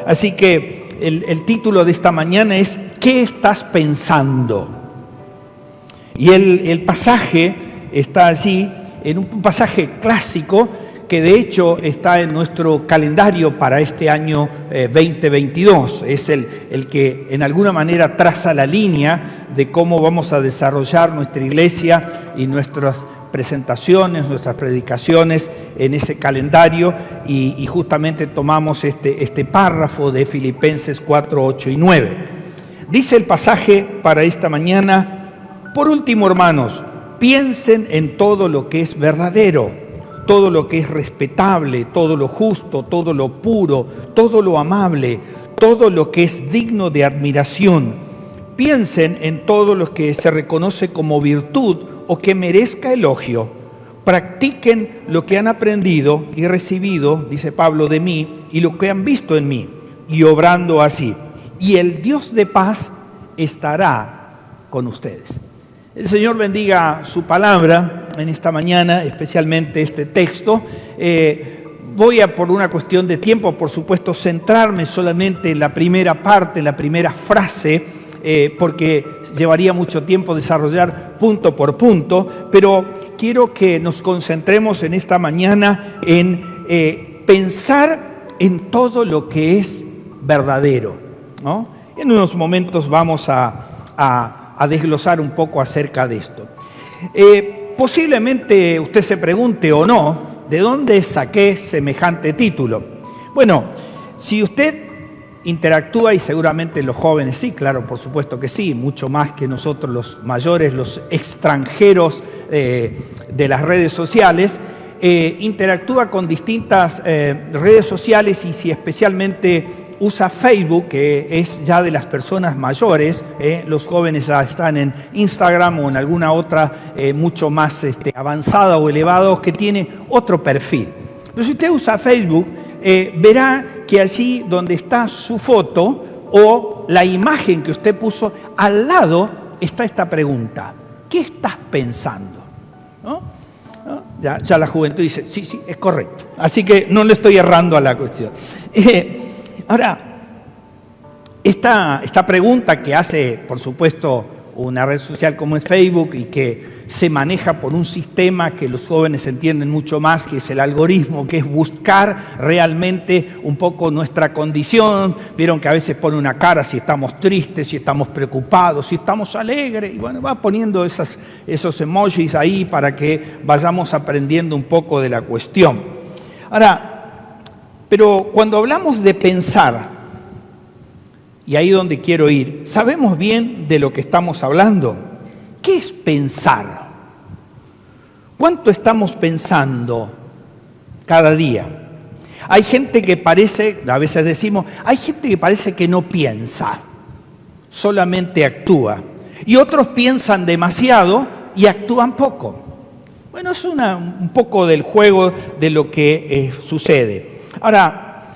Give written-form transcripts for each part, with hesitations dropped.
Así que el título de esta mañana es ¿qué estás pensando? Y el pasaje está allí, en un pasaje clásico que de hecho está en nuestro calendario para este año 2022. Es el que en alguna manera traza la línea de cómo vamos a desarrollar nuestra iglesia y nuestras presentaciones, nuestras predicaciones en ese calendario, y justamente tomamos este párrafo de Filipenses 4, 8 y 9. Dice el pasaje para esta mañana: por último, hermanos, piensen en todo lo que es verdadero, todo lo que es respetable, todo lo justo, todo lo puro, todo lo amable, todo lo que es digno de admiración. Piensen en todo lo que se reconoce como virtud o que merezca elogio. Practiquen lo que han aprendido y recibido, dice Pablo, de mí, y lo que han visto en mí, y obrando así. Y el Dios de paz estará con ustedes. El Señor bendiga su palabra en esta mañana, especialmente este texto. Voy a, por una cuestión de tiempo, por supuesto, centrarme solamente en la primera parte, en la primera frase, porque llevaría mucho tiempo desarrollar punto por punto, pero quiero que nos concentremos en esta mañana en pensar en todo lo que es verdadero, ¿no? En unos momentos vamos a desglosar un poco acerca de esto. Posiblemente usted se pregunte o no, ¿de dónde saqué semejante título? Bueno, si usted interactúa, y seguramente los jóvenes sí, claro, por supuesto que sí, mucho más que nosotros los mayores, los extranjeros de las redes sociales, interactúa con distintas redes sociales, y si especialmente usa Facebook, que es ya de las personas mayores, los jóvenes ya están en Instagram o en alguna otra mucho más avanzada o elevada, que tiene otro perfil. Pero si usted usa Facebook, verá que allí donde está su foto o la imagen que usted puso, al lado está esta pregunta: ¿qué estás pensando? ¿No? ¿No? Ya la juventud dice, sí, es correcto. Así que no le estoy errando a la cuestión. Ahora, esta pregunta que hace, por supuesto, una red social como es Facebook, y que se maneja por un sistema que los jóvenes entienden mucho más, que es el algoritmo, que es buscar realmente un poco nuestra condición. Vieron que a veces pone una cara si estamos tristes, si estamos preocupados, si estamos alegres, y bueno, va poniendo esos emojis ahí para que vayamos aprendiendo un poco de la cuestión. Ahora, pero cuando hablamos de pensar, y ahí donde quiero ir, ¿sabemos bien de lo que estamos hablando? ¿Qué es pensar? ¿Cuánto estamos pensando cada día? Hay gente que parece, a veces decimos, hay gente que parece que no piensa, solamente actúa. Y otros piensan demasiado y actúan poco. Bueno, es un poco del juego de lo que sucede. Ahora,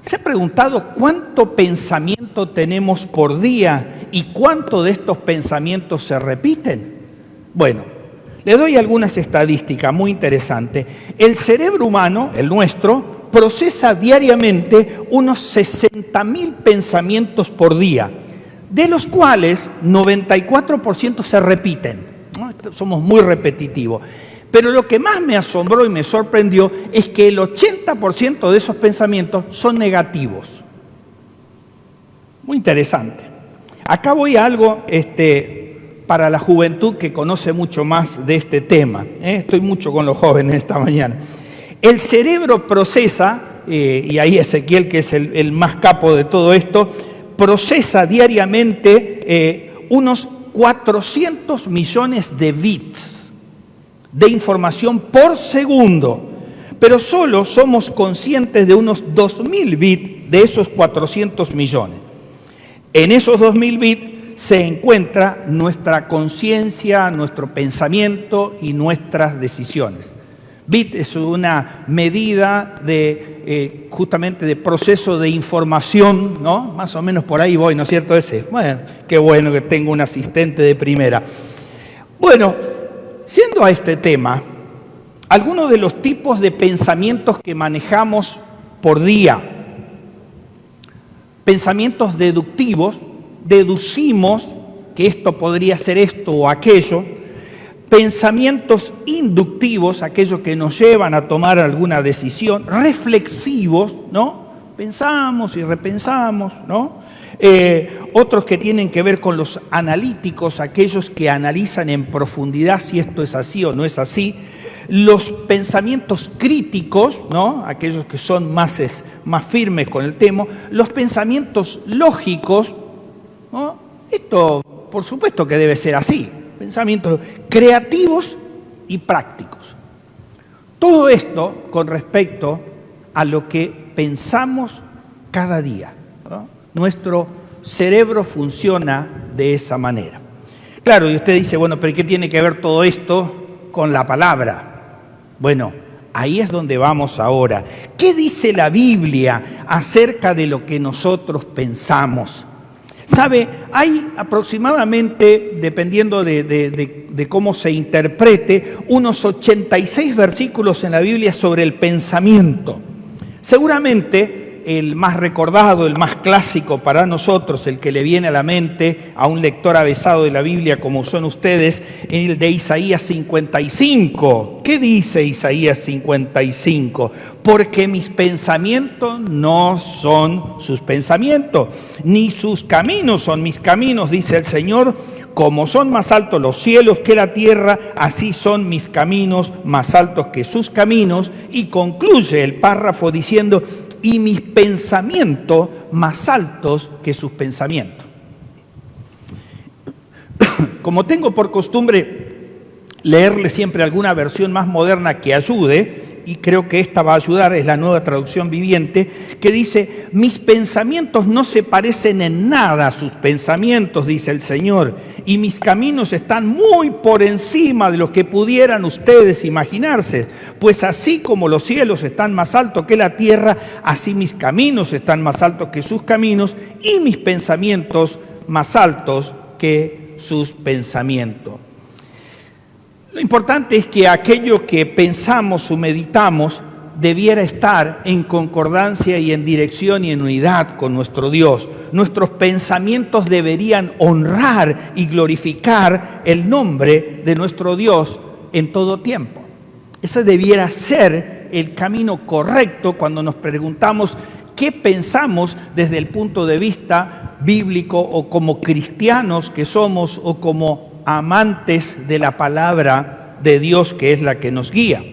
¿se ha preguntado cuánto pensamiento tenemos por día y cuánto de estos pensamientos se repiten? Bueno, le doy algunas estadísticas muy interesantes. El cerebro humano, el nuestro, procesa diariamente unos 60.000 pensamientos por día, de los cuales 94% se repiten, ¿no? Somos muy repetitivos. Pero lo que más me asombró y me sorprendió es que el 80% de esos pensamientos son negativos. Muy interesante. Acá voy a algo para la juventud que conoce mucho más de este tema. Estoy mucho con los jóvenes esta mañana. El cerebro procesa, y ahí Ezequiel, que es el más capo de todo esto, procesa diariamente unos 400 millones de bits de información por segundo, pero solo somos conscientes de unos 2.000 bits de esos 400 millones. En esos 2.000 bits se encuentra nuestra conciencia, nuestro pensamiento y nuestras decisiones. Bit es una medida de justamente de proceso de información, ¿no? Más o menos por ahí voy, ¿no es cierto? Bueno, qué bueno que tengo un asistente de primera. Bueno, yendo a este tema, algunos de los tipos de pensamientos que manejamos por día. Pensamientos deductivos, deducimos que esto podría ser esto o aquello. Pensamientos inductivos, aquellos que nos llevan a tomar alguna decisión. Reflexivos, ¿no? Pensamos y repensamos, ¿no? Otros que tienen que ver con los analíticos, aquellos que analizan en profundidad si esto es así o no es así. Los pensamientos críticos, ¿no? Aquellos que son más firmes con el tema. Los pensamientos lógicos, ¿no? Esto, por supuesto que debe ser así. Pensamientos creativos y prácticos. Todo esto con respecto a lo que pensamos cada día, ¿no? Nuestro cerebro funciona de esa manera. Claro, y usted dice, bueno, pero ¿qué tiene que ver todo esto con la palabra? Bueno, ahí es donde vamos ahora. ¿Qué dice la Biblia acerca de lo que nosotros pensamos? ¿Sabe? Hay aproximadamente, dependiendo de cómo se interprete, unos 86 versículos en la Biblia sobre el pensamiento. Seguramente el más recordado, el más clásico para nosotros, el que le viene a la mente a un lector avesado de la Biblia como son ustedes, el de Isaías 55. ¿Qué dice Isaías 55? Porque mis pensamientos no son sus pensamientos, ni sus caminos son mis caminos, dice el Señor. Como son más altos los cielos que la tierra, así son mis caminos más altos que sus caminos. Y concluye el párrafo diciendo, y mis pensamientos más altos que sus pensamientos. Como tengo por costumbre leerle siempre alguna versión más moderna que ayude, y creo que esta va a ayudar, es la Nueva Traducción Viviente, que dice, mis pensamientos no se parecen en nada a sus pensamientos, dice el Señor, y mis caminos están muy por encima de los que pudieran ustedes imaginarse, pues así como los cielos están más altos que la tierra, así mis caminos están más altos que sus caminos, y mis pensamientos más altos que sus pensamientos. Lo importante es que aquello que pensamos o meditamos debiera estar en concordancia y en dirección y en unidad con nuestro Dios. Nuestros pensamientos deberían honrar y glorificar el nombre de nuestro Dios en todo tiempo. Ese debiera ser el camino correcto cuando nos preguntamos qué pensamos desde el punto de vista bíblico o como cristianos que somos o como amantes de la palabra de Dios que es la que nos guía.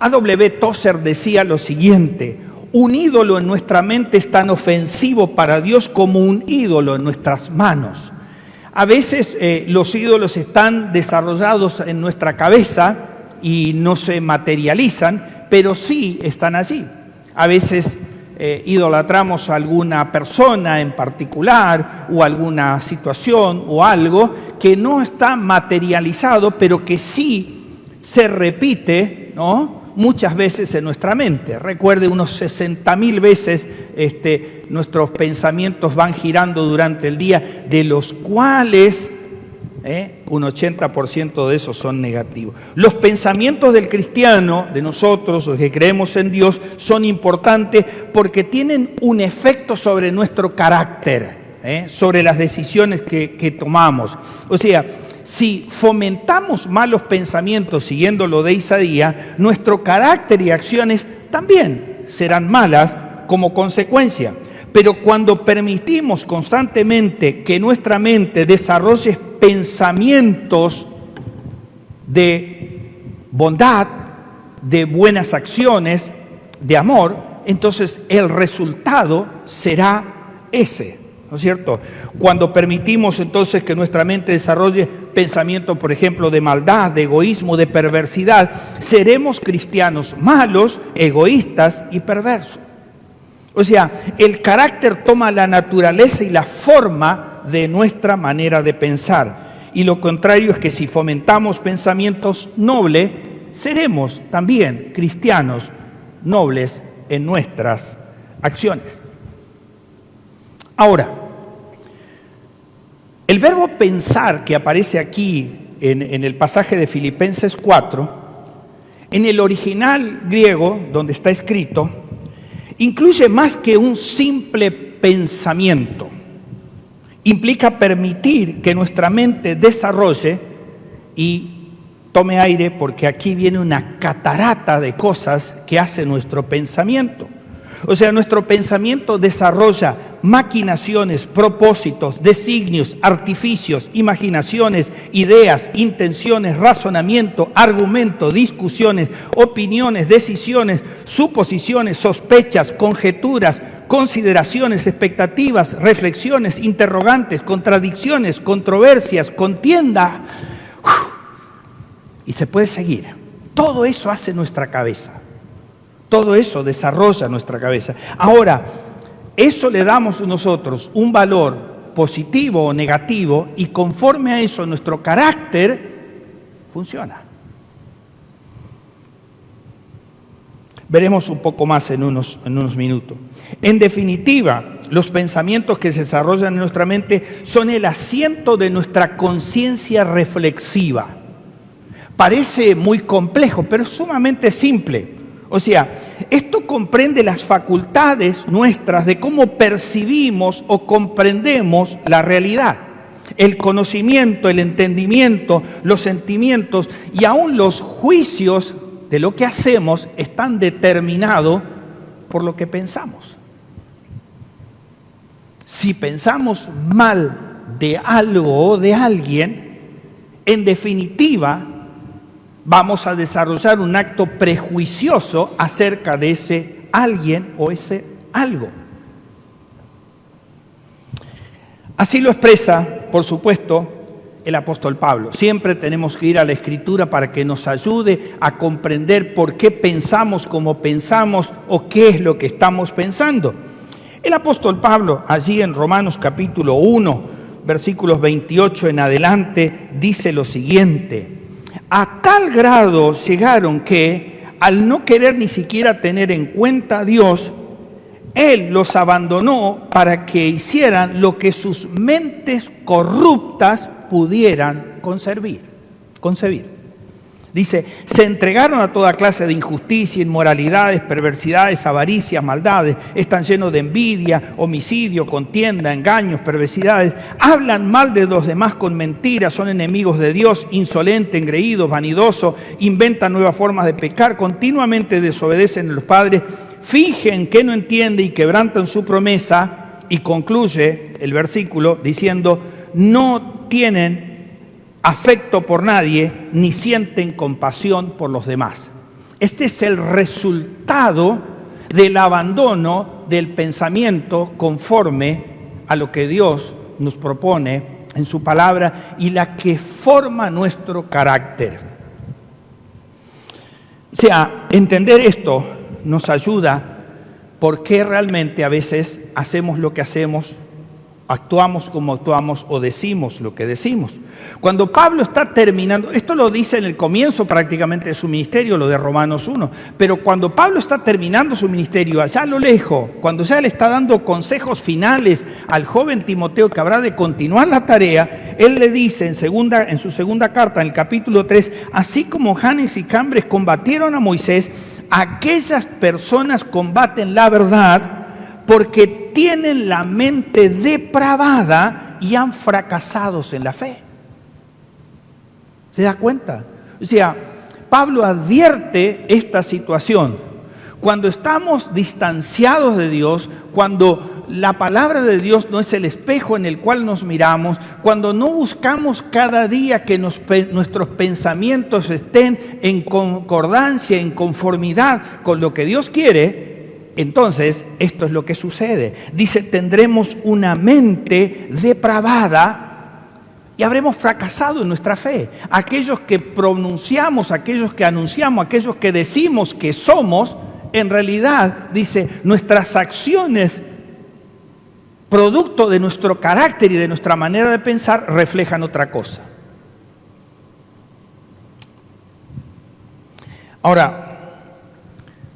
A.W. Tozer decía lo siguiente: un ídolo en nuestra mente es tan ofensivo para Dios como un ídolo en nuestras manos. A veces los ídolos están desarrollados en nuestra cabeza y no se materializan, pero sí están allí. A veces idolatramos a alguna persona en particular o alguna situación o algo que no está materializado, pero que sí se repite, ¿no?, muchas veces en nuestra mente. Recuerde, unos 60.000 veces nuestros pensamientos van girando durante el día, de los cuales un 80% de esos son negativos. Los pensamientos del cristiano, de nosotros, los que creemos en Dios, son importantes porque tienen un efecto sobre nuestro carácter, sobre las decisiones que tomamos. O sea, si fomentamos malos pensamientos siguiendo lo de Isaías, nuestro carácter y acciones también serán malas como consecuencia. Pero cuando permitimos constantemente que nuestra mente desarrolle pensamientos de bondad, de buenas acciones, de amor, entonces el resultado será ese, ¿no es cierto? Cuando permitimos entonces que nuestra mente desarrolle pensamientos, por ejemplo, de maldad, de egoísmo, de perversidad, seremos cristianos malos, egoístas y perversos. O sea, el carácter toma la naturaleza y la forma de nuestra manera de pensar. Y lo contrario es que si fomentamos pensamientos nobles, seremos también cristianos nobles en nuestras acciones. Ahora, el verbo pensar que aparece aquí en el pasaje de Filipenses 4, en el original griego donde está escrito, incluye más que un simple pensamiento. Implica permitir que nuestra mente desarrolle, y tome aire porque aquí viene una catarata de cosas que hace nuestro pensamiento. O sea, nuestro pensamiento desarrolla maquinaciones, propósitos, designios, artificios, imaginaciones, ideas, intenciones, razonamiento, argumento, discusiones, opiniones, decisiones, suposiciones, sospechas, conjeturas, consideraciones, expectativas, reflexiones, interrogantes, contradicciones, controversias, contienda. Y se puede seguir. Todo eso hace nuestra cabeza. Todo eso desarrolla nuestra cabeza. Ahora, eso le damos nosotros un valor positivo o negativo, y conforme a eso nuestro carácter funciona. Veremos un poco más en unos minutos. En definitiva, los pensamientos que se desarrollan en nuestra mente son el asiento de nuestra conciencia reflexiva. Parece muy complejo, pero es sumamente simple. O sea, esto comprende las facultades nuestras de cómo percibimos o comprendemos la realidad. El conocimiento, el entendimiento, los sentimientos y aún los juicios de lo que hacemos están determinados por lo que pensamos. Si pensamos mal de algo o de alguien, en definitiva, vamos a desarrollar un acto prejuicioso acerca de ese alguien o ese algo. Así lo expresa, por supuesto, el apóstol Pablo. Siempre tenemos que ir a la Escritura para que nos ayude a comprender por qué pensamos como pensamos o qué es lo que estamos pensando. El apóstol Pablo, allí en Romanos capítulo 1, versículos 28 en adelante, dice lo siguiente: a tal grado llegaron que, al no querer ni siquiera tener en cuenta a Dios, Él los abandonó para que hicieran lo que sus mentes corruptas pudieran concebir. Dice, se entregaron a toda clase de injusticia, inmoralidades, perversidades, avaricias, maldades. Están llenos de envidia, homicidio, contienda, engaños, perversidades. Hablan mal de los demás con mentiras, son enemigos de Dios, insolentes, engreídos, vanidosos. Inventan nuevas formas de pecar, continuamente desobedecen a los padres. Fingen que no entienden y quebrantan su promesa. Y concluye el versículo diciendo, no tienen afecto por nadie, ni sienten compasión por los demás. Este es el resultado del abandono del pensamiento conforme a lo que Dios nos propone en su palabra y la que forma nuestro carácter. O sea, entender esto nos ayuda porque realmente a veces hacemos lo que hacemos, actuamos como actuamos o decimos lo que decimos. Cuando Pablo está terminando, esto lo dice en el comienzo prácticamente de su ministerio, lo de Romanos 1, pero cuando Pablo está terminando su ministerio, allá a lo lejos, cuando ya le está dando consejos finales al joven Timoteo que habrá de continuar la tarea, él le dice en su segunda carta, en el capítulo 3, así como Janes y Jambres combatieron a Moisés, aquellas personas combaten la verdad porque tienen la mente depravada y han fracasado en la fe. ¿Se da cuenta? O sea, Pablo advierte esta situación. Cuando estamos distanciados de Dios, cuando la palabra de Dios no es el espejo en el cual nos miramos, cuando no buscamos cada día que nuestros pensamientos estén en concordancia, en conformidad con lo que Dios quiere, entonces, esto es lo que sucede. Dice, tendremos una mente depravada y habremos fracasado en nuestra fe. Aquellos que pronunciamos, aquellos que anunciamos, aquellos que decimos que somos, en realidad, dice, nuestras acciones, producto de nuestro carácter y de nuestra manera de pensar, reflejan otra cosa. Ahora,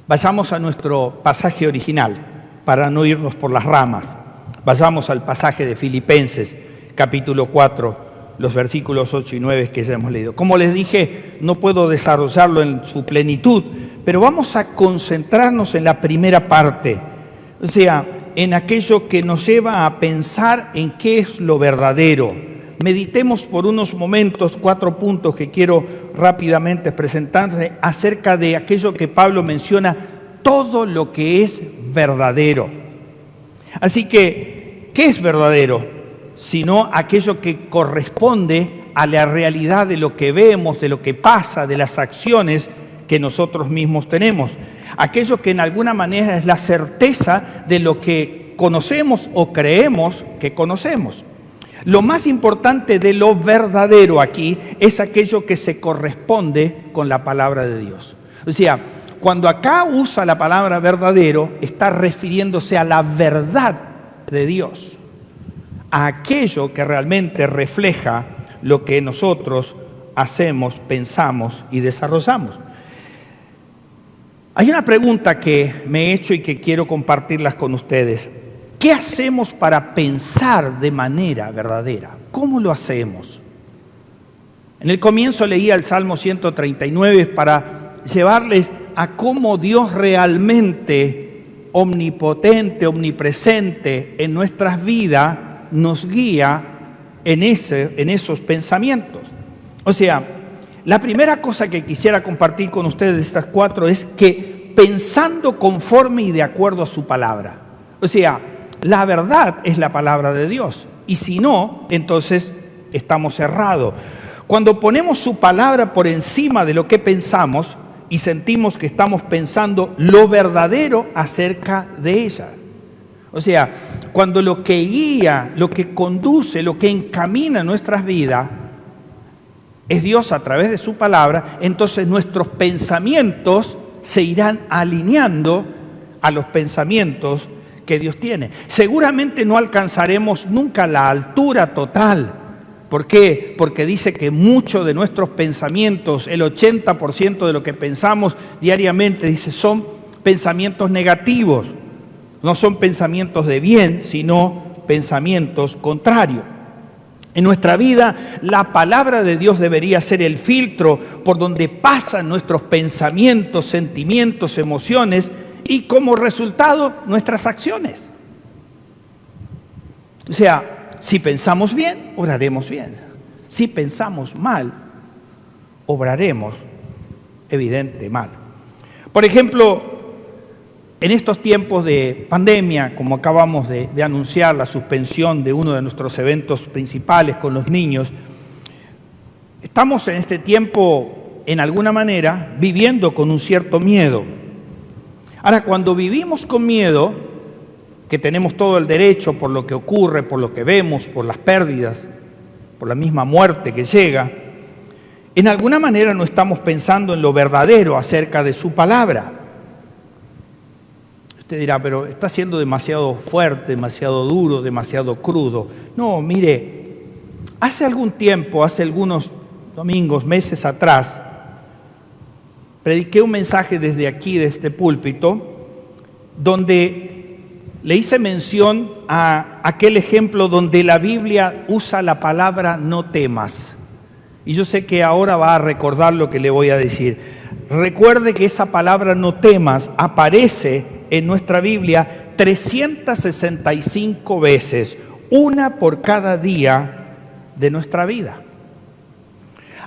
vayamos a nuestro pasaje original, para no irnos por las ramas. Vayamos al pasaje de Filipenses, capítulo 4, los versículos 8 y 9 que ya hemos leído. Como les dije, no puedo desarrollarlo en su plenitud, pero vamos a concentrarnos en la primera parte, O sea, en aquello que nos lleva a pensar en qué es lo verdadero. Meditemos por unos momentos 4 puntos que quiero rápidamente presentarles acerca de aquello que Pablo menciona, todo lo que es verdadero. Así que, ¿qué es verdadero? Sino aquello que corresponde a la realidad de lo que vemos, de lo que pasa, de las acciones que nosotros mismos tenemos. Aquello que en alguna manera es la certeza de lo que conocemos o creemos que conocemos. Lo más importante de lo verdadero aquí es aquello que se corresponde con la palabra de Dios. O sea, cuando acá usa la palabra verdadero, está refiriéndose a la verdad de Dios, a aquello que realmente refleja lo que nosotros hacemos, pensamos y desarrollamos. Hay una pregunta que me he hecho y que quiero compartirlas con ustedes. ¿Qué hacemos para pensar de manera verdadera? ¿Cómo lo hacemos? En el comienzo leía el Salmo 139 para llevarles a cómo Dios realmente omnipotente, omnipresente en nuestras vidas nos guía en esos pensamientos. O sea, la primera cosa que quisiera compartir con ustedes de estas 4 es que pensando conforme y de acuerdo a su palabra. O sea, la verdad es la palabra de Dios. Y si no, entonces estamos errados. Cuando ponemos su palabra por encima de lo que pensamos y sentimos que estamos pensando lo verdadero acerca de ella. O sea, cuando lo que guía, lo que conduce, lo que encamina nuestras vidas es Dios a través de su palabra, entonces nuestros pensamientos se irán alineando a los pensamientos que Dios tiene. Seguramente no alcanzaremos nunca la altura total. ¿Por qué? Porque dice que muchos de nuestros pensamientos, el 80% de lo que pensamos diariamente, dice, son pensamientos negativos. No son pensamientos de bien, sino pensamientos contrarios. En nuestra vida, la palabra de Dios debería ser el filtro por donde pasan nuestros pensamientos, sentimientos, emociones y como resultado nuestras acciones. O sea, si pensamos bien, obraremos bien. Si pensamos mal, obraremos evidente mal. Por ejemplo, en estos tiempos de pandemia, como acabamos de anunciar la suspensión de uno de nuestros eventos principales con los niños, estamos en este tiempo, en alguna manera, viviendo con un cierto miedo. Ahora, cuando vivimos con miedo, que tenemos todo el derecho por lo que ocurre, por lo que vemos, por las pérdidas, por la misma muerte que llega, en alguna manera no estamos pensando en lo verdadero acerca de su palabra. Usted dirá, pero está siendo demasiado fuerte, demasiado duro, demasiado crudo. No, mire, hace algún tiempo, hace algunos domingos, meses atrás, prediqué un mensaje desde aquí, de este púlpito, donde le hice mención a aquel ejemplo donde la Biblia usa la palabra no temas. Y yo sé que ahora va a recordar lo que le voy a decir. Recuerde que esa palabra no temas aparece en nuestra Biblia 365 veces, una por cada día de nuestra vida.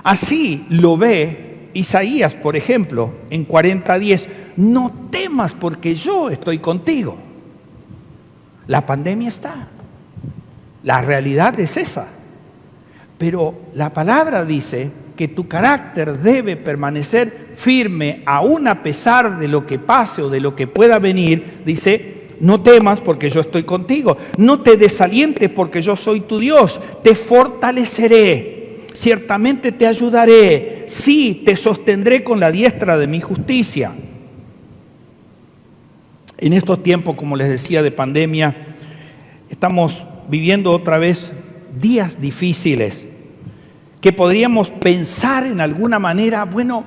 Así lo ve Isaías, por ejemplo, en 40:10. No temas porque yo estoy contigo. La pandemia está. La realidad es esa. Pero la palabra dice que tu carácter debe permanecer firme aún a pesar de lo que pase o de lo que pueda venir. Dice, no temas porque yo estoy contigo. No te desalientes porque yo soy tu Dios. Te fortaleceré. Ciertamente te ayudaré. Sí, te sostendré con la diestra de mi justicia. En estos tiempos, como les decía, de pandemia, estamos viviendo otra vez días difíciles que podríamos pensar en alguna manera, bueno,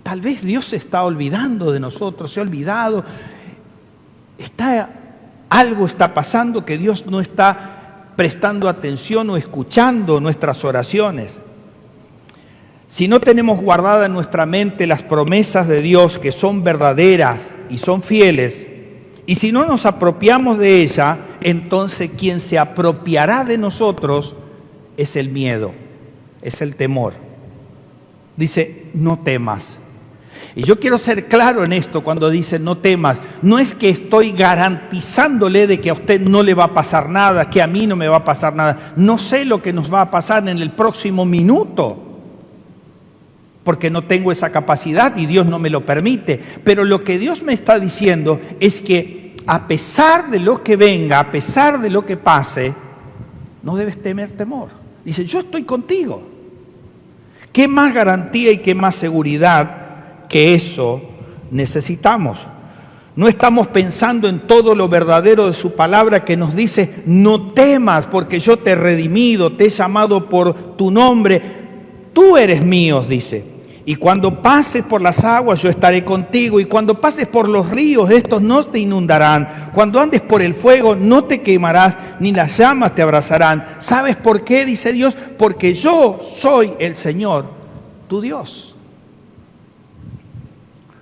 tal vez Dios se está olvidando de nosotros, se ha olvidado, algo está pasando que Dios no está prestando atención o escuchando nuestras oraciones. Si no tenemos guardada en nuestra mente las promesas de Dios que son verdaderas y son fieles, Y si no nos apropiamos de ella, entonces quien se apropiará de nosotros es el miedo, es el temor. Dice, no temas. Y yo quiero ser claro en esto cuando dice no temas. No es que estoy garantizándole de que a usted no le va a pasar nada, que a mí no me va a pasar nada. No sé lo que nos va a pasar en el próximo minuto, porque no tengo esa capacidad y Dios no me lo permite. Pero lo que Dios me está diciendo es que a pesar de lo que venga, a pesar de lo que pase, no debes temer temor. Dice, yo estoy contigo. ¿Qué más garantía y qué más seguridad que eso necesitamos? No estamos pensando en todo lo verdadero de su palabra que nos dice, no temas porque yo te he redimido, te he llamado por tu nombre, tú eres mío, dice. Y cuando pases por las aguas yo estaré contigo, y cuando pases por los ríos estos no te inundarán, cuando andes por el fuego no te quemarás, ni las llamas te abrazarán. ¿Sabes por qué? Dice Dios, porque yo soy el Señor, tu Dios.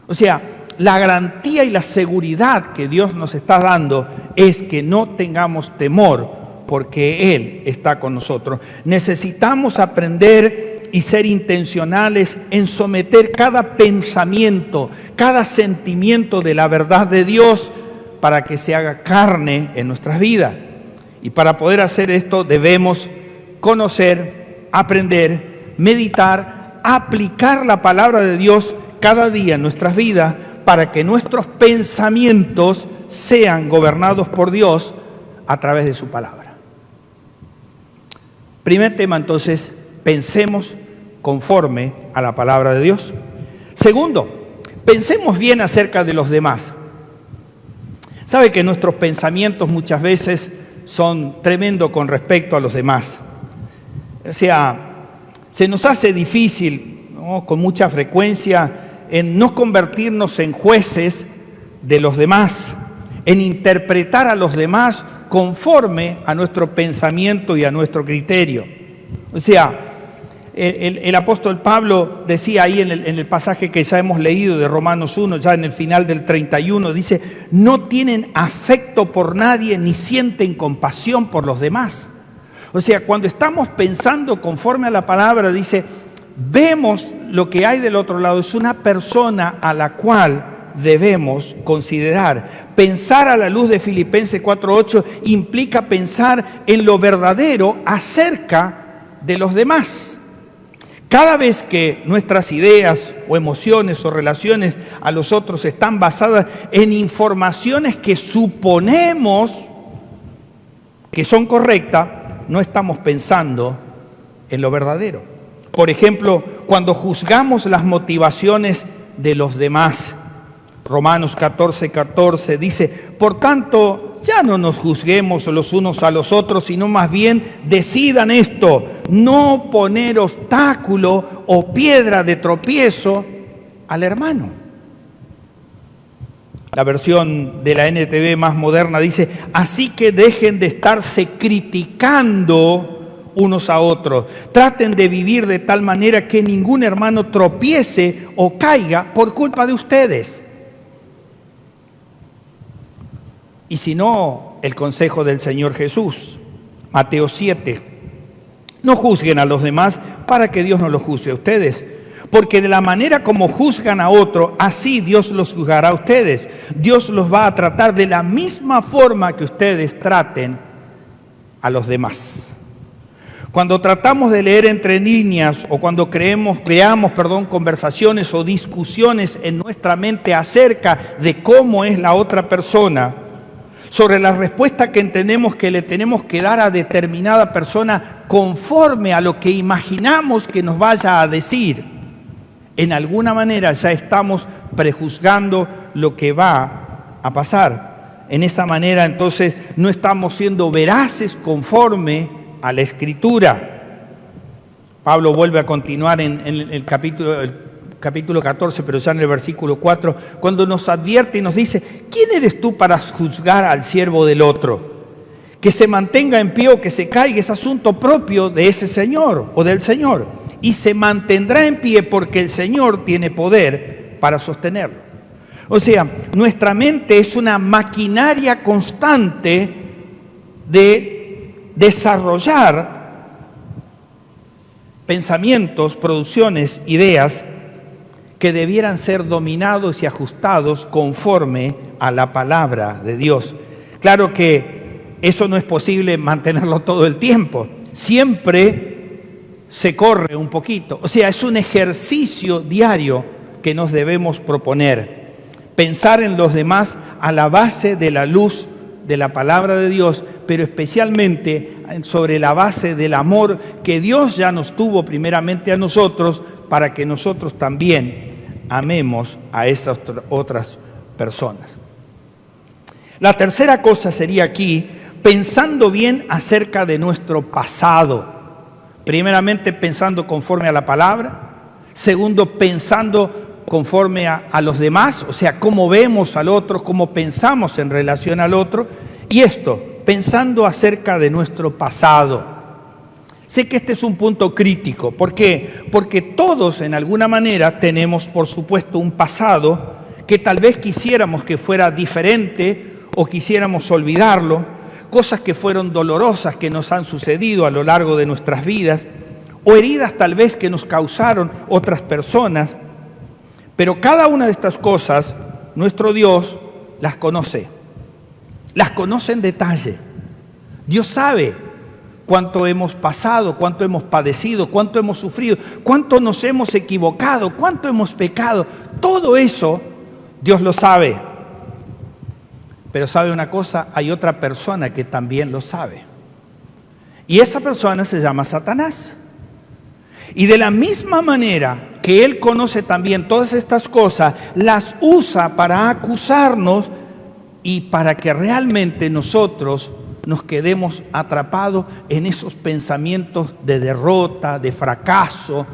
O sea, la garantía y la seguridad que Dios nos está dando es que no tengamos temor, porque Él está con nosotros. Necesitamos aprender y ser intencionales en someter cada pensamiento, cada sentimiento de la verdad de Dios para que se haga carne en nuestras vidas. Y para poder hacer esto debemos conocer, aprender, meditar, aplicar la palabra de Dios cada día en nuestras vidas para que nuestros pensamientos sean gobernados por Dios a través de su palabra. Primer tema, entonces, pensemos conforme a la palabra de Dios. Segundo, pensemos bien acerca de los demás. Sabe que nuestros pensamientos muchas veces son tremendos con respecto a los demás. O sea, se nos hace difícil, ¿no?, con mucha frecuencia, en no convertirnos en jueces de los demás, en interpretar a los demás conforme a nuestro pensamiento y a nuestro criterio. O sea, el apóstol Pablo decía ahí en el pasaje que ya hemos leído de Romanos 1, ya en el final del 31, dice, no tienen afecto por nadie ni sienten compasión por los demás. O sea, cuando estamos pensando conforme a la palabra, dice, vemos lo que hay del otro lado, es una persona a la cual debemos considerar. Pensar a la luz de Filipenses 4:8 implica pensar en lo verdadero acerca de los demás. Cada vez que nuestras ideas o emociones o relaciones a los otros están basadas en informaciones que suponemos que son correctas, no estamos pensando en lo verdadero. Por ejemplo, cuando juzgamos las motivaciones de los demás, Romanos 14:14 dice, por tanto, ya no nos juzguemos los unos a los otros, sino más bien decidan esto, no poner obstáculo o piedra de tropiezo al hermano. La versión de la NTV más moderna dice, así que dejen de estarse criticando unos a otros. Traten de vivir de tal manera que ningún hermano tropiece o caiga por culpa de ustedes. Y si no, el consejo del Señor Jesús, Mateo 7. No juzguen a los demás para que Dios no los juzgue a ustedes. Porque de la manera como juzgan a otro, así Dios los juzgará a ustedes. Dios los va a tratar de la misma forma que ustedes traten a los demás. Cuando tratamos de leer entre líneas o cuando creamos conversaciones o discusiones en nuestra mente acerca de cómo es la otra persona, sobre la respuesta que entendemos que le tenemos que dar a determinada persona conforme a lo que imaginamos que nos vaya a decir, en alguna manera ya estamos prejuzgando lo que va a pasar. En esa manera, entonces, no estamos siendo veraces conforme a la Escritura. Pablo vuelve a continuar en el capítulo 14, pero ya en el versículo 4, cuando nos advierte y nos dice, ¿quién eres tú para juzgar al siervo del otro? Que se mantenga en pie o que se caiga es asunto propio de ese señor o del Señor. Y se mantendrá en pie porque el Señor tiene poder para sostenerlo. O sea, nuestra mente es una maquinaria constante de desarrollar pensamientos, producciones, ideas que debieran ser dominados y ajustados conforme a la palabra de Dios. Claro que eso no es posible mantenerlo todo el tiempo. Siempre se corre un poquito. O sea, es un ejercicio diario que nos debemos proponer. Pensar en los demás a la base de la luz de la palabra de Dios, pero especialmente sobre la base del amor que Dios ya nos tuvo primeramente a nosotros, para que nosotros también amemos a esas otras personas. La tercera cosa sería aquí, pensando bien acerca de nuestro pasado. Primeramente, pensando conforme a la palabra. Segundo, pensando conforme a los demás, o sea, cómo vemos al otro, cómo pensamos en relación al otro. Y esto, pensando acerca de nuestro pasado. Sé que este es un punto crítico. ¿Por qué? Porque todos en alguna manera tenemos, por supuesto, un pasado que tal vez quisiéramos que fuera diferente o quisiéramos olvidarlo, cosas que fueron dolorosas que nos han sucedido a lo largo de nuestras vidas, o heridas tal vez que nos causaron otras personas. Pero cada una de estas cosas, nuestro Dios las conoce en detalle. Dios sabe cuánto hemos pasado, cuánto hemos padecido, cuánto hemos sufrido, cuánto nos hemos equivocado, cuánto hemos pecado. Todo eso Dios lo sabe. Pero ¿sabe una cosa? Hay otra persona que también lo sabe. Y esa persona se llama Satanás. Y de la misma manera que Él conoce también todas estas cosas, las usa para acusarnos y para que realmente nosotros nos quedemos atrapados en esos pensamientos de derrota, de fracaso,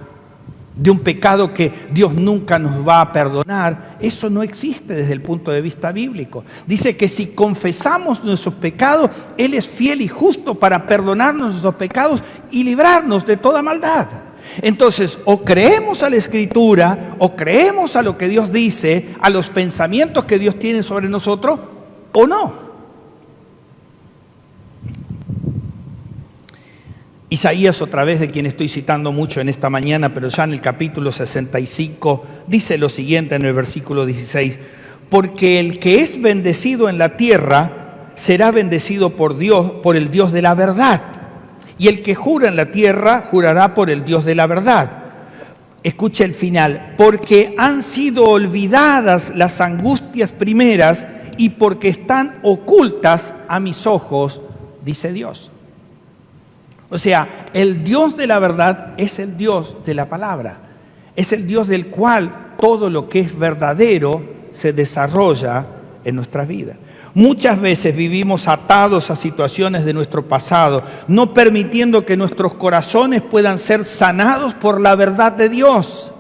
de un pecado que Dios nunca nos va a perdonar. Eso no existe desde el punto de vista bíblico. Dice que si confesamos nuestros pecados, Él es fiel y justo para perdonarnos nuestros pecados y librarnos de toda maldad. Entonces, o creemos a la Escritura, o creemos a lo que Dios dice, a los pensamientos que Dios tiene sobre nosotros, o no. Isaías, otra vez, de quien estoy citando mucho en esta mañana, pero ya en el capítulo 65, dice lo siguiente en el versículo 16: porque el que es bendecido en la tierra será bendecido por Dios, por el Dios de la verdad. Y el que jura en la tierra, jurará por el Dios de la verdad. Escuche el final: porque han sido olvidadas las angustias primeras y porque están ocultas a mis ojos, dice Dios. O sea, el Dios de la verdad es el Dios de la palabra. Es el Dios del cual todo lo que es verdadero se desarrolla en nuestras vidas. Muchas veces vivimos atados a situaciones de nuestro pasado, no permitiendo que nuestros corazones puedan ser sanados por la verdad de Dios.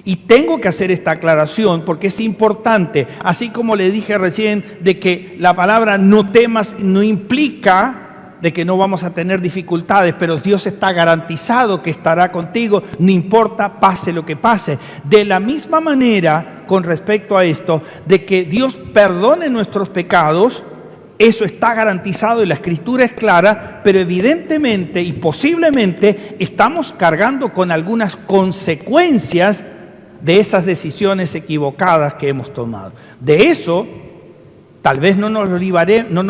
Y tengo que hacer esta aclaración porque es importante. Así como le dije recién de que la palabra no temas no implica de que no vamos a tener dificultades, pero Dios está garantizado que estará contigo, no importa, pase lo que pase. De la misma manera, con respecto a esto, de que Dios perdone nuestros pecados, eso está garantizado y la Escritura es clara, pero evidentemente y posiblemente estamos cargando con algunas consecuencias de esas decisiones equivocadas que hemos tomado. De eso, tal vez no nos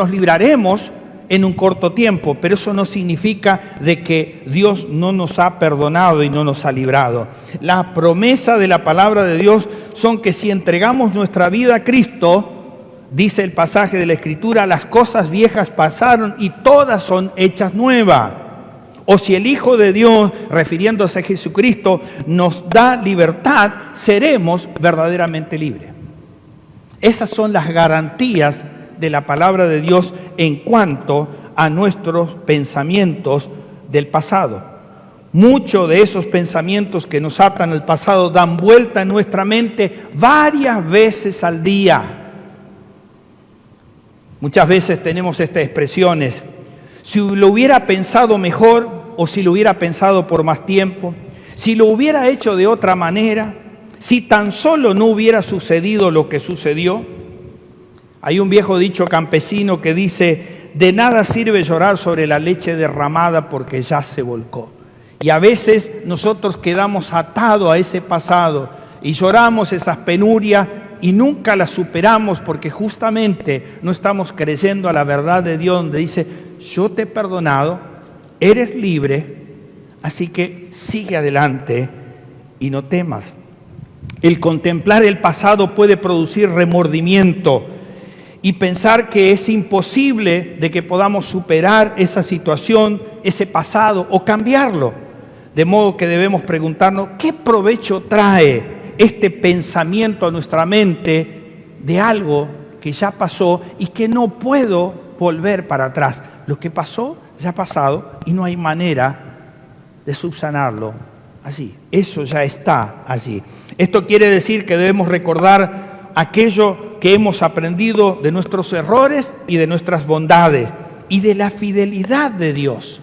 libraremos en un corto tiempo, pero eso no significa de que Dios no nos ha perdonado y no nos ha librado. La promesa de la palabra de Dios son que si entregamos nuestra vida a Cristo, dice el pasaje de la Escritura, las cosas viejas pasaron y todas son hechas nuevas. O si el Hijo de Dios, refiriéndose a Jesucristo, nos da libertad, seremos verdaderamente libres. Esas son las garantías de la palabra de Dios en cuanto a nuestros pensamientos del pasado. Muchos de esos pensamientos que nos atan al pasado dan vuelta en nuestra mente varias veces al día. Muchas veces tenemos estas expresiones: si lo hubiera pensado mejor, o si lo hubiera pensado por más tiempo, si lo hubiera hecho de otra manera, si tan solo no hubiera sucedido lo que sucedió. Hay un viejo dicho campesino que dice: de nada sirve llorar sobre la leche derramada porque ya se volcó. Y a veces nosotros quedamos atados a ese pasado y lloramos esas penurias y nunca las superamos porque justamente no estamos creyendo a la verdad de Dios, donde dice: yo te he perdonado, eres libre, así que sigue adelante y no temas. El contemplar el pasado puede producir remordimiento y pensar que es imposible de que podamos superar esa situación, ese pasado o cambiarlo. De modo que debemos preguntarnos: ¿qué provecho trae este pensamiento a nuestra mente de algo que ya pasó y que no puedo volver para atrás? Lo que pasó ya ha pasado y no hay manera de subsanarlo así. Eso ya está allí. Esto quiere decir que debemos recordar aquello que hemos aprendido de nuestros errores y de nuestras bondades y de la fidelidad de Dios.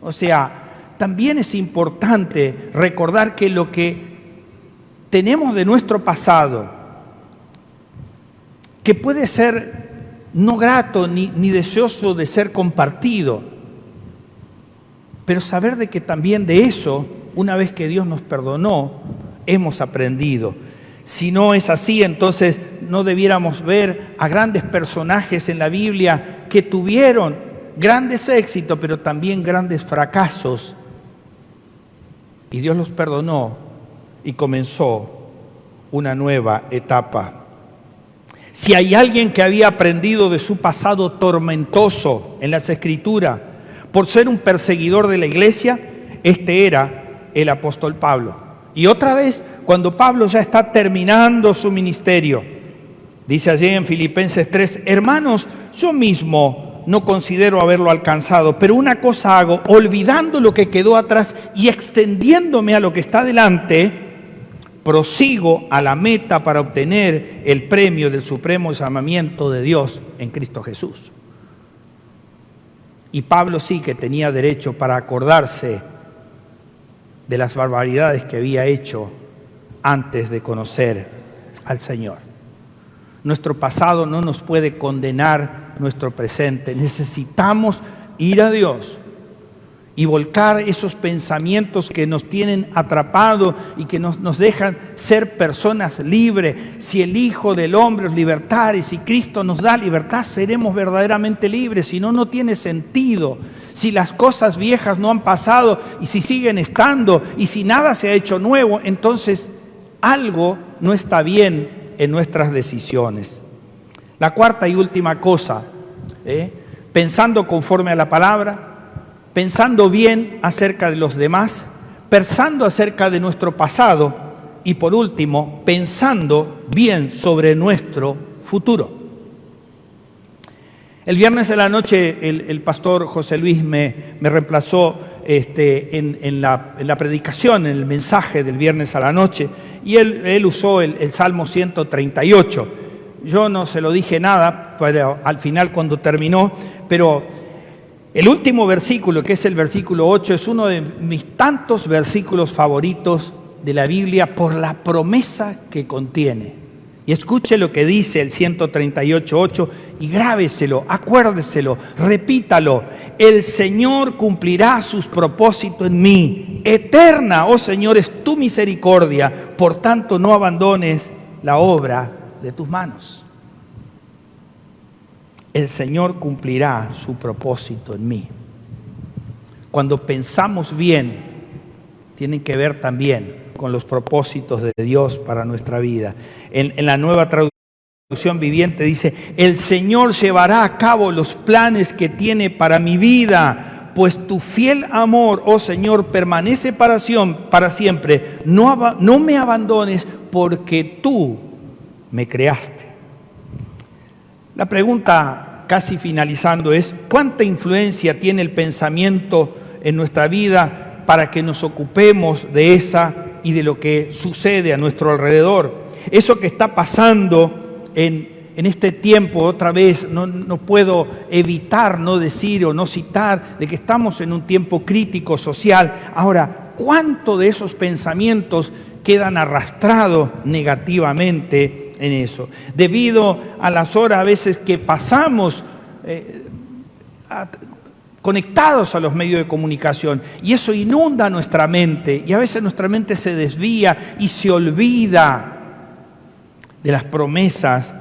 O sea, también es importante recordar que lo que tenemos de nuestro pasado, que puede ser no grato ni deseoso de ser compartido, pero saber de que también de eso, una vez que Dios nos perdonó, hemos aprendido. Si no es así, entonces no debiéramos ver a grandes personajes en la Biblia que tuvieron grandes éxitos, pero también grandes fracasos. Y Dios los perdonó y comenzó una nueva etapa. Si hay alguien que había aprendido de su pasado tormentoso en las Escrituras por ser un perseguidor de la iglesia, este era el apóstol Pablo. Y otra vez, cuando Pablo ya está terminando su ministerio, dice allí en Filipenses 3: hermanos, yo mismo no considero haberlo alcanzado, pero una cosa hago, olvidando lo que quedó atrás y extendiéndome a lo que está delante, prosigo a la meta para obtener el premio del supremo llamamiento de Dios en Cristo Jesús. Y Pablo sí que tenía derecho para acordarse de las barbaridades que había hecho antes de conocer al Señor. Nuestro pasado no nos puede condenar nuestro presente. Necesitamos ir a Dios y volcar esos pensamientos que nos tienen atrapados y que nos dejan ser personas libres. Si el Hijo del Hombre os libertare, si Cristo nos da libertad, seremos verdaderamente libres. Si no, no tiene sentido. Si las cosas viejas no han pasado y si siguen estando y si nada se ha hecho nuevo, entonces algo no está bien en nuestras decisiones. La cuarta y última cosa, pensando conforme a la palabra, pensando bien acerca de los demás, pensando acerca de nuestro pasado y por último, pensando bien sobre nuestro futuro. El viernes de la noche el pastor José Luis me reemplazó en la predicación, en el mensaje del viernes a la noche, y él usó el Salmo 138. Yo no se lo dije nada, pero al final cuando terminó, pero el último versículo, que es el versículo 8, es uno de mis tantos versículos favoritos de la Biblia por la promesa que contiene. Y escuche lo que dice el 138:8 y grábeselo, acuérdeselo, repítalo. El Señor cumplirá sus propósitos en mí. Eterna, oh Señor, es tu misericordia. Por tanto, no abandones la obra de tus manos. El Señor cumplirá su propósito en mí. Cuando pensamos bien, tienen que ver también con los propósitos de Dios para nuestra vida. En la Nueva Traducción Viviente dice: el Señor llevará a cabo los planes que tiene para mi vida, pues tu fiel amor, oh Señor, permanece para siempre. No me abandones, porque tú me creaste. La pregunta, casi finalizando, es: ¿cuánta influencia tiene el pensamiento en nuestra vida para que nos ocupemos de esa y de lo que sucede a nuestro alrededor? Eso que está pasando en este tiempo, otra vez, no puedo evitar no decir o no citar de que estamos en un tiempo crítico social. Ahora, ¿cuánto de esos pensamientos quedan arrastrados negativamente en eso. Debido a las horas a veces que pasamos conectados a los medios de comunicación, y eso inunda nuestra mente, y a veces nuestra mente se desvía y se olvida de las promesas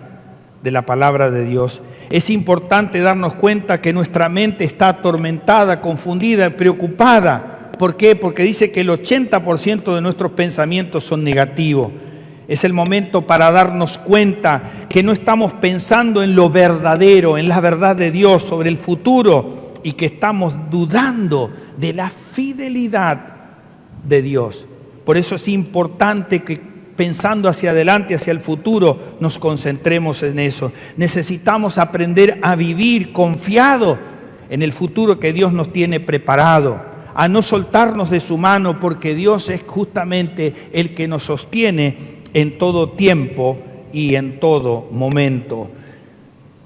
de la palabra de Dios. Es importante darnos cuenta que nuestra mente está atormentada, confundida, preocupada. ¿Por qué? Porque dice que el 80% de nuestros pensamientos son negativos. Es el momento para darnos cuenta que no estamos pensando en lo verdadero, en la verdad de Dios, sobre el futuro, y que estamos dudando de la fidelidad de Dios. Por eso es importante que pensando hacia adelante, hacia el futuro, nos concentremos en eso. Necesitamos aprender a vivir confiado en el futuro que Dios nos tiene preparado, a no soltarnos de su mano, porque Dios es justamente el que nos sostiene en todo tiempo y en todo momento.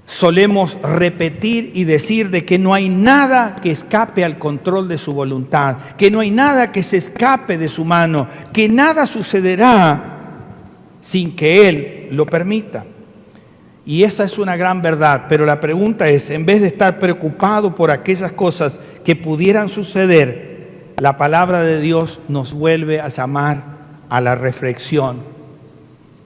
Solemos repetir y decir de que no hay nada que escape al control de su voluntad, que no hay nada que se escape de su mano, que nada sucederá sin que Él lo permita. Y esa es una gran verdad, pero la pregunta es, en vez de estar preocupado por aquellas cosas que pudieran suceder, la palabra de Dios nos vuelve a llamar a la reflexión.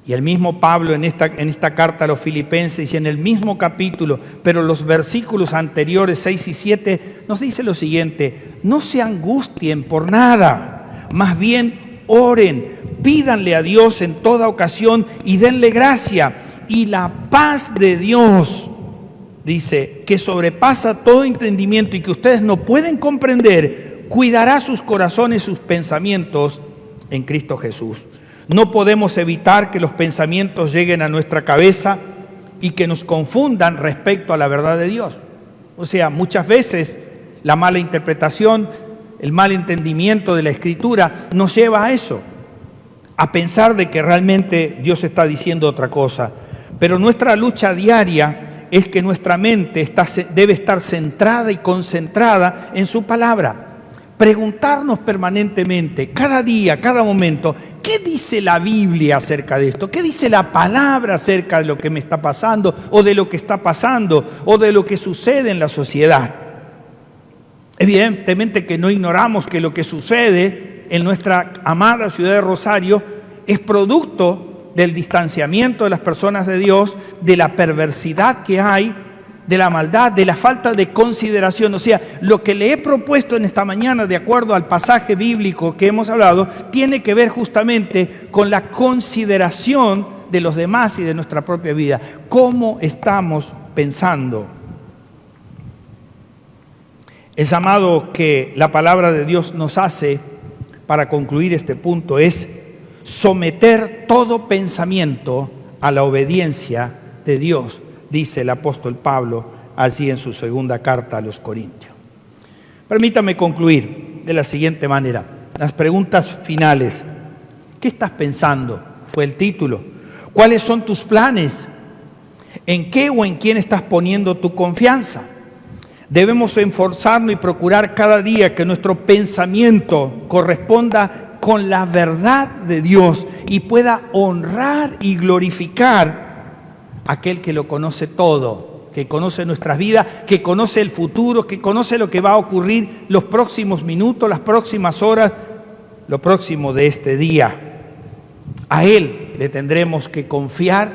Y el mismo Pablo en esta carta a los Filipenses y en el mismo capítulo, pero los versículos anteriores 6 y 7 nos dice lo siguiente: no se angustien por nada, más bien oren, pídanle a Dios en toda ocasión y denle gracia. Y la paz de Dios, dice, que sobrepasa todo entendimiento y que ustedes no pueden comprender, cuidará sus corazones, sus pensamientos en Cristo Jesús. No podemos evitar que los pensamientos lleguen a nuestra cabeza y que nos confundan respecto a la verdad de Dios. O sea, muchas veces la mala interpretación, el mal entendimiento de la Escritura nos lleva a eso, a pensar de que realmente Dios está diciendo otra cosa. Pero nuestra lucha diaria es que nuestra mente debe estar centrada y concentrada en su palabra. Preguntarnos permanentemente, cada día, cada momento, ¿qué dice la Biblia acerca de esto? ¿Qué dice la palabra acerca de lo que me está pasando o de lo que está pasando o de lo que sucede en la sociedad? Evidentemente que no ignoramos que lo que sucede en nuestra amada ciudad de Rosario es producto del distanciamiento de las personas de Dios, de la perversidad que hay, de la maldad, de la falta de consideración. O sea, lo que le he propuesto en esta mañana, de acuerdo al pasaje bíblico que hemos hablado, tiene que ver justamente con la consideración de los demás y de nuestra propia vida. ¿Cómo estamos pensando? El llamado que la palabra de Dios nos hace para concluir este punto es someter todo pensamiento a la obediencia de Dios, dice el apóstol Pablo allí en su segunda carta a los Corintios. Permítame concluir de la siguiente manera. Las preguntas finales. ¿Qué estás pensando? Fue el título. ¿Cuáles son tus planes? ¿En qué o en quién estás poniendo tu confianza? Debemos esforzarnos y procurar cada día que nuestro pensamiento corresponda con la verdad de Dios y pueda honrar y glorificar a aquel que lo conoce todo, que conoce nuestras vidas, que conoce el futuro, que conoce lo que va a ocurrir los próximos minutos, las próximas horas, lo próximo de este día. A Él le tendremos que confiar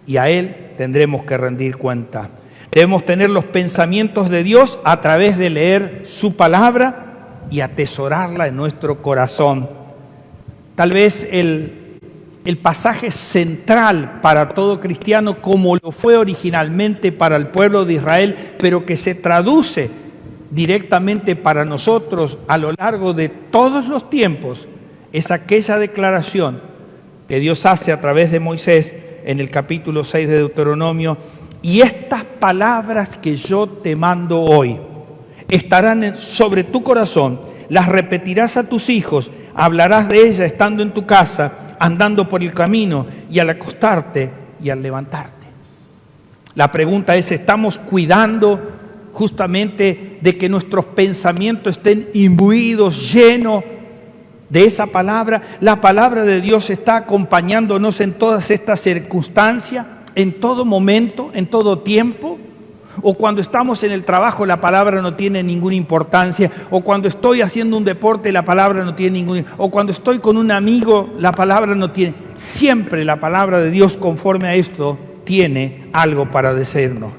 y a Él tendremos que rendir cuenta. Debemos tener los pensamientos de Dios a través de leer su palabra y atesorarla en nuestro corazón. Tal vez el pasaje central para todo cristiano, como lo fue originalmente para el pueblo de Israel, pero que se traduce directamente para nosotros a lo largo de todos los tiempos, es aquella declaración que Dios hace a través de Moisés en el capítulo 6 de Deuteronomio: y estas palabras que yo te mando hoy estarán sobre tu corazón, las repetirás a tus hijos, hablarás de ellas estando en tu casa, andando por el camino y al acostarte y al levantarte. La pregunta es, ¿estamos cuidando justamente de que nuestros pensamientos estén imbuidos, llenos de esa palabra. La palabra de Dios está acompañándonos en todas estas circunstancias, en todo momento, en todo tiempo. O cuando estamos en el trabajo la palabra no tiene ninguna importancia, o cuando estoy haciendo un deporte la palabra no tiene ninguna, o cuando estoy con un amigo la palabra no tiene. Siempre la palabra de Dios, conforme a esto, tiene algo para decirnos.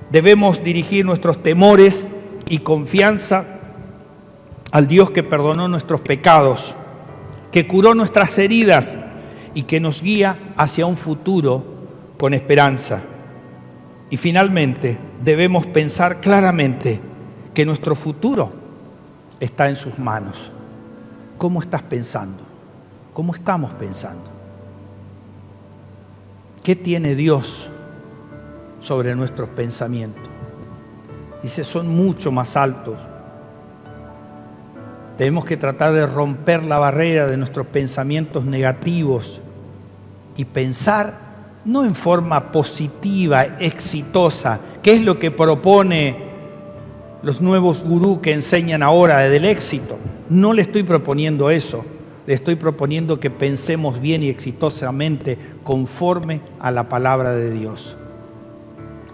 Debemos dirigir nuestros temores y confianza al Dios que perdonó nuestros pecados, que curó nuestras heridas y que nos guía hacia un futuro con esperanza. Y finalmente, debemos pensar claramente que nuestro futuro está en sus manos. ¿Cómo estás pensando? ¿Cómo estamos pensando? ¿Qué tiene Dios sobre nuestros pensamientos? Dice, son mucho más altos. Tenemos que tratar de romper la barrera de nuestros pensamientos negativos y pensar no en forma positiva, exitosa, que es lo que propone los nuevos gurús que enseñan ahora del éxito. No le estoy proponiendo eso, le estoy proponiendo que pensemos bien y exitosamente conforme a la palabra de Dios.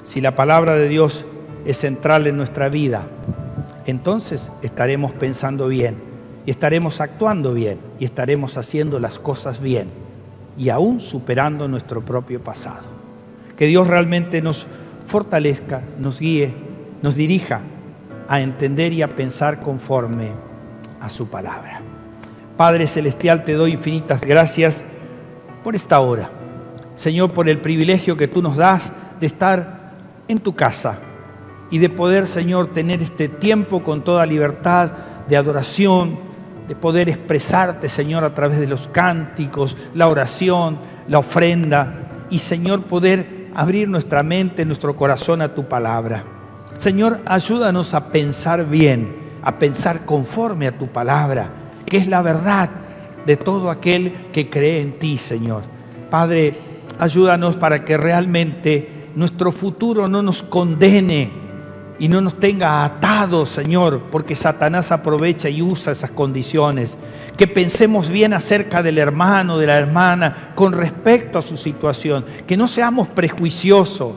Si la palabra de Dios es central en nuestra vida, entonces estaremos pensando bien y estaremos actuando bien y estaremos haciendo las cosas bien y aún superando nuestro propio pasado. Que Dios realmente nos fortalezca, nos guíe, nos dirija a entender y a pensar conforme a su palabra. Padre Celestial, te doy infinitas gracias por esta hora. Señor, por el privilegio que tú nos das de estar en tu casa y de poder, Señor, tener este tiempo con toda libertad de adoración, de poder expresarte, Señor, a través de los cánticos, la oración, la ofrenda y, Señor, poder abrir nuestra mente, nuestro corazón a tu palabra. Señor, ayúdanos a pensar bien, a pensar conforme a tu palabra, que es la verdad de todo aquel que cree en ti, Señor. Padre, ayúdanos para que realmente nuestro futuro no nos condene y no nos tenga atados, Señor, porque Satanás aprovecha y usa esas condiciones. Que pensemos bien acerca del hermano, de la hermana, con respecto a su situación. Que no seamos prejuiciosos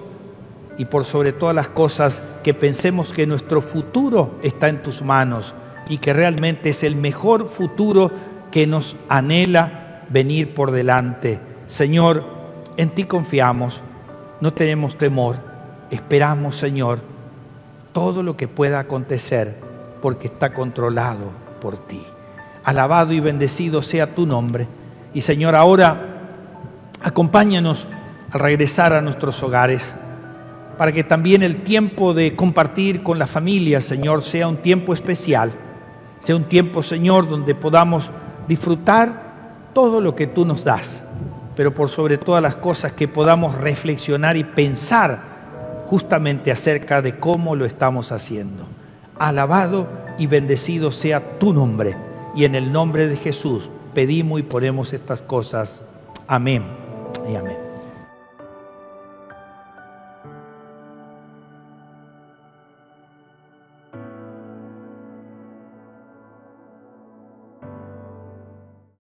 y por sobre todas las cosas, que pensemos que nuestro futuro está en tus manos y que realmente es el mejor futuro que nos anhela venir por delante. Señor, en ti confiamos, no tenemos temor, esperamos, Señor, todo lo que pueda acontecer, porque está controlado por ti. Alabado y bendecido sea tu nombre. Y Señor, ahora acompáñanos al regresar a nuestros hogares, para que también el tiempo de compartir con la familia, Señor, sea un tiempo especial. Sea un tiempo, Señor, donde podamos disfrutar todo lo que tú nos das, pero por sobre todas las cosas que podamos reflexionar y pensar justamente acerca de cómo lo estamos haciendo. Alabado y bendecido sea tu nombre, y en el nombre de Jesús pedimos y ponemos estas cosas. Amén y amén.